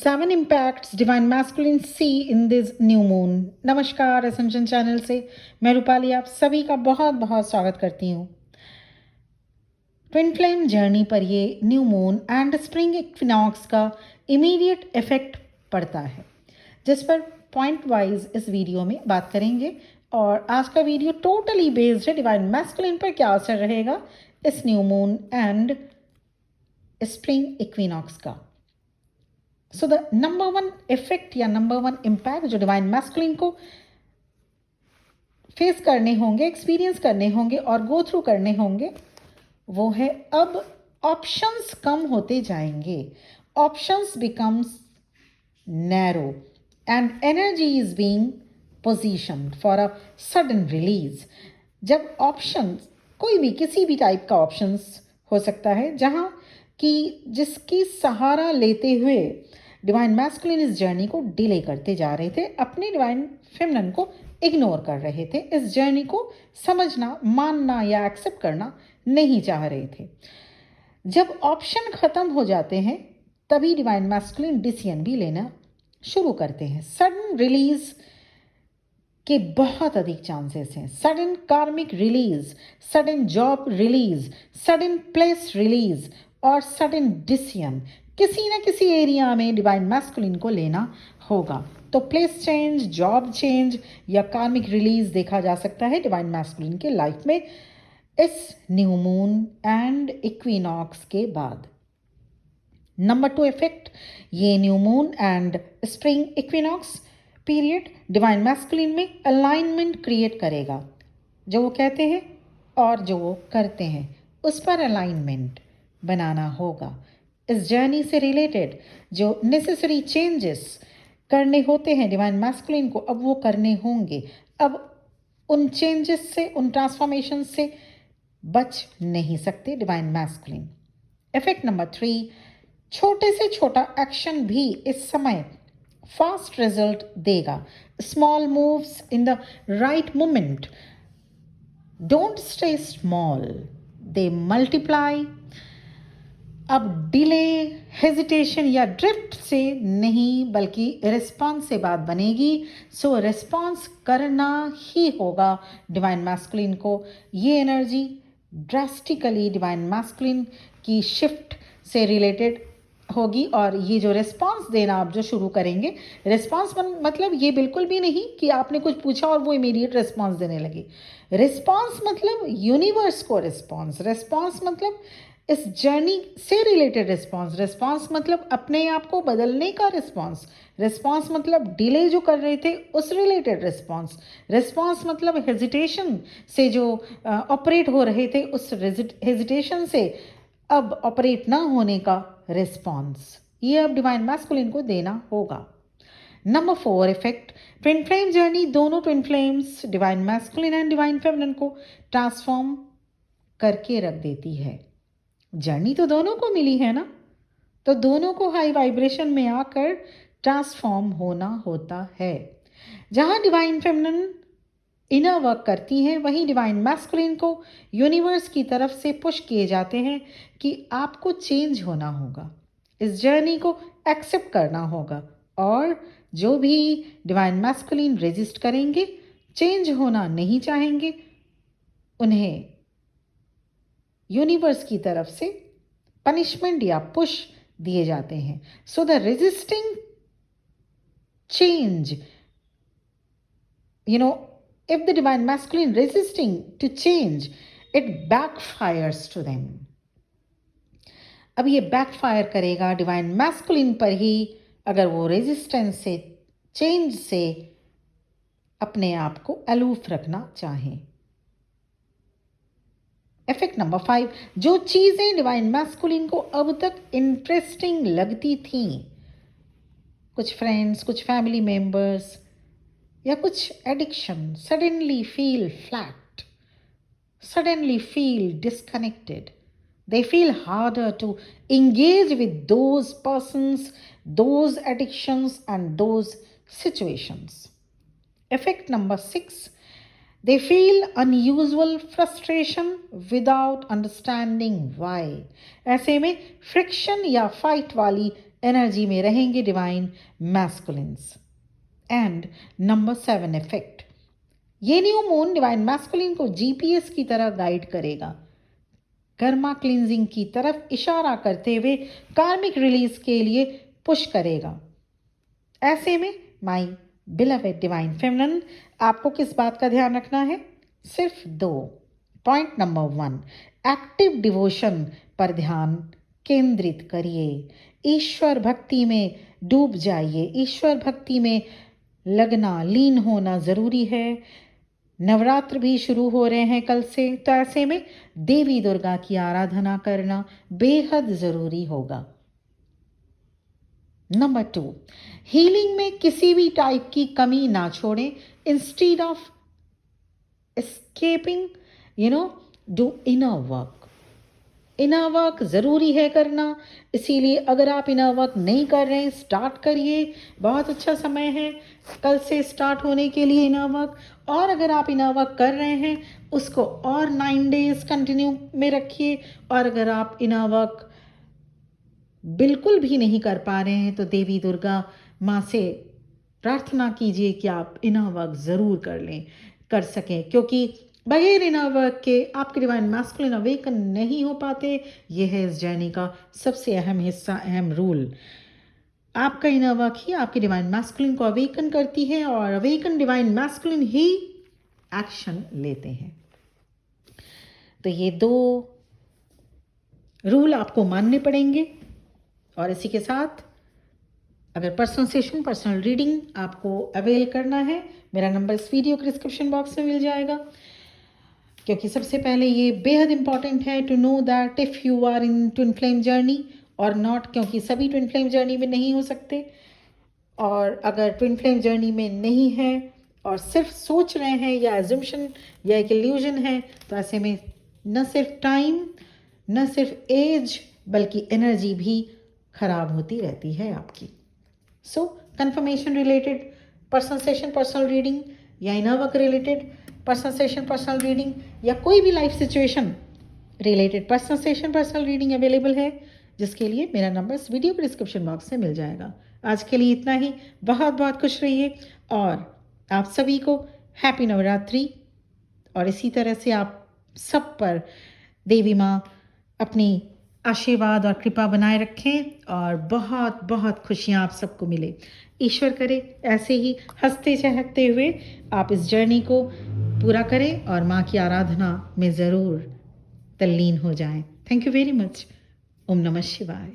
7 impacts divine masculine see in this new moon. नमस्कार ascension channel से मैं रूपाली आप सभी का बहुत बहुत स्वागत करती हूँ। ट्विन फ्लेम जर्नी पर ये new moon and spring equinox का इमीडिएट इफेक्ट पड़ता है, जिस पर पॉइंट वाइज इस वीडियो में बात करेंगे। और आज का वीडियो टोटली बेस्ड है डिवाइन मैस्कुलिन पर क्या असर रहेगा इस new moon and spring equinox का। So the number one effect या नंबर वन इम्पैक्ट जो डिवाइन मैस्कुलिन को फेस करने होंगे, एक्सपीरियंस करने होंगे और गो थ्रू करने होंगे, वो है अब ऑप्शंस कम होते जाएंगे। Options becomes narrow and energy is being positioned for a sudden release. जब ऑप्शंस कोई भी किसी भी टाइप का ऑप्शंस हो सकता है जहाँ कि जिसकी सहारा लेते हुए डिवाइन मैस्कुलिन इस जर्नी को डिले करते जा रहे थे, अपने डिवाइन फेमिनिन को इग्नोर कर रहे थे, इस जर्नी को समझना, मानना या एक्सेप्ट करना नहीं चाह रहे थे। जब ऑप्शन खत्म हो जाते हैं तभी डिवाइन मैस्कुलिन डिसीजन भी लेना शुरू करते हैं। सडन रिलीज के बहुत अधिक चांसेस हैं। सडन कार्मिक release, sudden job release, sudden place release और सडन डिसीजन किसी न किसी एरिया में डिवाइन मैस्कुलिन को लेना होगा। तो प्लेस चेंज, जॉब चेंज या कार्मिक रिलीज देखा जा सकता है डिवाइन मैस्कुलिन के लाइफ में इस न्यू मून एंड इक्विनॉक्स के बाद। नंबर 2 इफेक्ट, ये new moon and spring equinox period divine masculine में अलाइनमेंट क्रिएट करेगा। जो वो कहते हैं और जो वो करते हैं उस पर अलाइनमेंट बनाना होगा। इस जर्नी से रिलेटेड जो नेसेसरी चेंजेस करने होते हैं डिवाइन मैस्कुलिन को, अब वो करने होंगे। अब उन चेंजेस से, उन ट्रांसफॉर्मेशन से बच नहीं सकते डिवाइन मैस्कुलिन। इफेक्ट नंबर 3, छोटे से छोटा एक्शन भी इस समय फास्ट रिजल्ट देगा। Small moves in the right moment don't stay small, they multiply. अब डिले, हेजिटेशन या ड्रिफ्ट से नहीं बल्कि रिस्पॉन्स से बात बनेगी। सो रिस्पॉन्स करना ही होगा डिवाइन मैस्कुलिन को। ये एनर्जी ड्रास्टिकली डिवाइन मैस्कुलिन की शिफ्ट से रिलेटेड होगी। और ये जो रिस्पॉन्स देना आप जो शुरू करेंगे, रिस्पॉन्स मतलब ये बिल्कुल भी नहीं कि आपने कुछ पूछा और वो इमीडिएट रिस्पॉन्स देने लगे। रिस्पॉन्स मतलब यूनिवर्स को रिस्पॉन्स, रिस्पॉन्स मतलब इस जर्नी से रिलेटेड रिस्पॉन्स, रिस्पॉन्स मतलब अपने आप को बदलने का रिस्पॉन्स, रिस्पॉन्स मतलब डिले जो कर रहे थे उस रिलेटेड रिस्पॉन्स, रिस्पॉन्स मतलब हेजिटेशन से जो ऑपरेट हो रहे थे उस हेजिटेशन से अब ऑपरेट ना होने का रिस्पॉन्स, ये अब डिवाइन मैस्कुलिन को देना होगा। Number 4 effect, twin flame journey दोनों twin flames divine masculine and divine feminine को ट्रांसफॉर्म करके रख देती है। जर्नी तो दोनों को मिली है ना, तो दोनों को हाई वाइब्रेशन में आकर ट्रांसफॉर्म होना होता है। जहां डिवाइन फेमिनिन इनर वर्क करती हैं, वहीं डिवाइन मैस्कुलिन को यूनिवर्स की तरफ से पुश किए जाते हैं कि आपको चेंज होना होगा, इस जर्नी को एक्सेप्ट करना होगा। और जो भी डिवाइन मैस्कुलिन रेजिस्ट करेंगे, चेंज होना नहीं चाहेंगे, उन्हें यूनिवर्स की तरफ से पनिशमेंट या पुश दिए जाते हैं। So the resisting change, you know, if the divine masculine resisting to change, it backfires to them. अब ये बैकफायर करेगा डिवाइन मैस्कुलिन पर ही अगर वो रेजिस्टेंस से, चेंज से अपने आप को अलूफ रखना चाहें। इफेक्ट नंबर 5, जो चीज़ें डिवाइन मैस्कुलिन को अब तक इंटरेस्टिंग लगती थीं, कुछ फ्रेंड्स, कुछ फैमिली मेम्बर्स या कुछ addiction, suddenly feel flat, suddenly feel disconnected. They feel harder to engage with those persons, those addictions, and those situations. Effect number 6, they feel unusual frustration without understanding why. ऐसे में friction या fight वाली energy में रहेंगे divine masculines. And number 7 effect, ये new moon divine masculine को GPS की तरह गाइड करेगा, कर्मा क्लींजिंग की तरफ इशारा करते हुए कार्मिक रिलीज के लिए पुश करेगा। ऐसे में माई बिलवेड डिवाइन फेमिनिन, आपको किस बात का ध्यान रखना है? सिर्फ 2 पॉइंट। नंबर 1, एक्टिव डिवोशन पर ध्यान केंद्रित करिए, ईश्वर भक्ति में डूब जाइए, ईश्वर भक्ति में लगना, लीन होना ज़रूरी है। नवरात्र भी शुरू हो रहे हैं कल से, तो ऐसे में देवी दुर्गा की आराधना करना बेहद ज़रूरी होगा। नंबर 2, हीलिंग में किसी भी टाइप की कमी ना छोड़ें। Instead of escaping do inner work. Inner work ज़रूरी है करना, इसीलिए अगर आप इनर वर्क नहीं कर रहे हैं, स्टार्ट करिए, बहुत अच्छा समय है कल से स्टार्ट होने के लिए इनर वर्क। और अगर आप इनर वर्क कर रहे हैं, उसको और 9 डेज कंटिन्यू में रखिए। और अगर आप इनर वर्क बिल्कुल भी नहीं कर पा रहे हैं, तो देवी दुर्गा माँ से प्रार्थना कीजिए कि आप इनर वर्क ज़रूर कर सकें, क्योंकि बगैर इनर वर्क के आपके डिवाइन मैस्कुलिन अवेकन नहीं हो पाते। ये है इस जर्नी का सबसे अहम हिस्सा, अहम रूल। आपका इनर वर्क ही आपके डिवाइन मैस्कुलिन को अवेकन करती है, और अवेकन डिवाइन मैस्कुलिन ही एक्शन लेते हैं। तो ये 2 रूल आपको मानने पड़ेंगे। और इसी के साथ अगर पर्सनल सेशन, पर्सनल रीडिंग आपको अवेल करना है, मेरा नंबर इस वीडियो के डिस्क्रिप्शन बॉक्स में मिल जाएगा। क्योंकि सबसे पहले ये बेहद इंपॉर्टेंट है to know that if you are in twin flame journey और नॉट, क्योंकि सभी ट्विन फ्लेम जर्नी में नहीं हो सकते। और अगर ट्विन फ्लेम जर्नी में नहीं है और सिर्फ सोच रहे हैं या एजम्पशन या एक इल्यूजन है, तो ऐसे में न सिर्फ टाइम, न सिर्फ एज, बल्कि एनर्जी भी खराब होती रहती है आपकी। So confirmation related personal session, personal reading, या inner work related personal session, personal reading, या कोई भी life situation related personal session, personal reading available है, जिसके लिए मेरा नंबर इस वीडियो के डिस्क्रिप्शन बॉक्स में मिल जाएगा। आज के लिए इतना ही। बहुत बहुत खुश रहिए, और आप सभी को हैप्पी नवरात्रि। और इसी तरह से आप सब पर देवी माँ अपनी आशीर्वाद और कृपा बनाए रखें, और बहुत बहुत खुशियाँ आप सबको मिले। ईश्वर करे ऐसे ही हंसते चहकते हुए आप इस जर्नी को पूरा करें और माँ की आराधना में ज़रूर तल्लीन हो जाएं। Thank you very much. ओम नमः शिवाय।